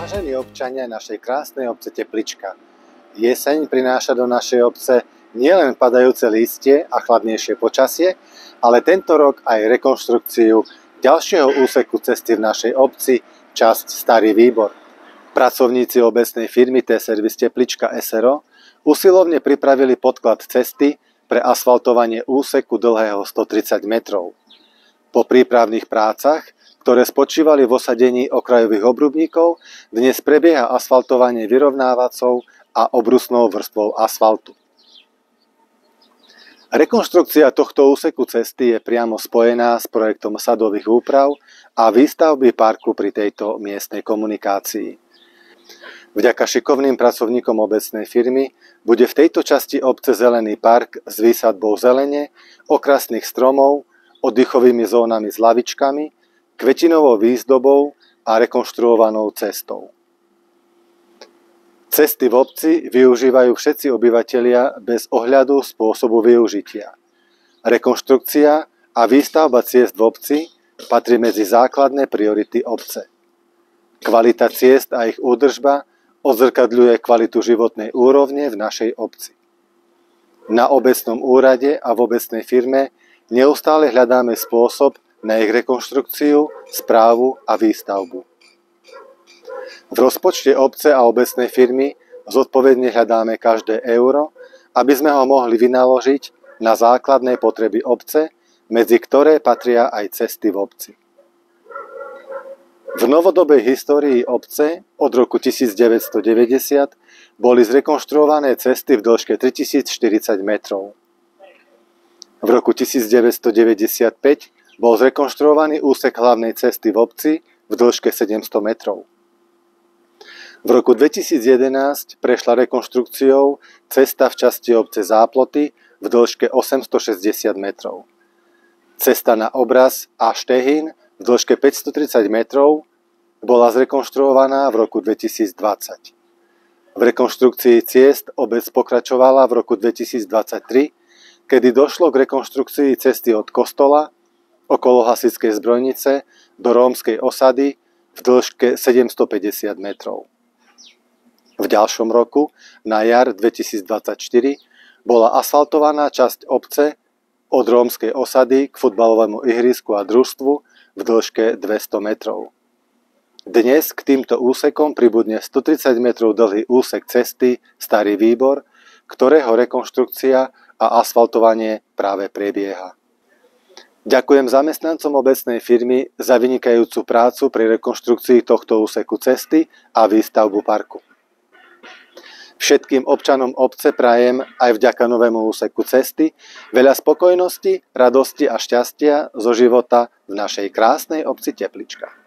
Vážení občania našej krásnej obce Teplička, jeseň prináša do našej obce nielen padajúce lístie a chladnejšie počasie, ale tento rok aj rekonštrukciu ďalšieho úseku cesty v našej obci, časť Starý Výbor. Pracovníci obecnej firmy T-Service Teplička SRO usilovne pripravili podklad cesty pre asfaltovanie úseku dlhého 130 metrov. Po prípravných prácach, ktoré spočívali v osadení okrajových obrubníkov, dnes prebieha asfaltovanie vyrovnávacou a obrusnou vrstvou asfaltu. Rekonštrukcia tohto úseku cesty je priamo spojená s projektom sadových úprav a výstavby parku pri tejto miestnej komunikácii. Vďaka šikovným pracovníkom obecnej firmy bude v tejto časti obce zelený park s výsadbou zelene, okrasných stromov, oddychovými zónami s lavičkami, kvetinovou výzdobou a rekonštruovanou cestou. Cesty v obci využívajú všetci obyvatelia bez ohľadu spôsobu využitia. Rekonštrukcia a výstavba ciest v obci patrí medzi základné priority obce. Kvalita ciest a ich údržba odzrkadľuje kvalitu životnej úrovne v našej obci. Na obecnom úrade a v obecnej firme neustále hľadáme spôsob na ich rekonštrukciu, správu a výstavbu. V rozpočte obce a obecnej firmy zodpovedne hľadáme každé euro, aby sme ho mohli vynaložiť na základné potreby obce, medzi ktoré patria aj cesty v obci. V novodobej histórii obce od roku 1990 boli zrekonštruované cesty v dĺžke 3040 metrov. V roku 1995 bol zrekonštruovaný úsek hlavnej cesty v obci v dĺžke 700 metrov. V roku 2011 prešla rekonštrukciou cesta v časti obce Záploty v dĺžke 860 metrov. Cesta na Obraz a Štehín v dĺžke 530 metrov bola zrekonštruovaná v roku 2020. V rekonštrukcii ciest obec pokračovala v roku 2023, kedy došlo k rekonštrukcii cesty od kostola okolo hasičskej zbrojnice do rómskej osady v dĺžke 750 metrov. V ďalšom roku, na jar 2024, bola asfaltovaná časť obce od rómskej osady k futbalovému ihrisku a družstvu v dĺžke 200 metrov. Dnes k týmto úsekom pribudne 130 metrov dlhý úsek cesty Starý Výbor, ktorého rekonštrukcia a asfaltovanie práve prebieha. Ďakujem zamestnancom obecnej firmy za vynikajúcu prácu pri rekonštrukcii tohto úseku cesty a výstavbu parku. Všetkým občanom obce prajem aj vďaka novému úseku cesty veľa spokojnosti, radosti a šťastia zo života v našej krásnej obci Teplička.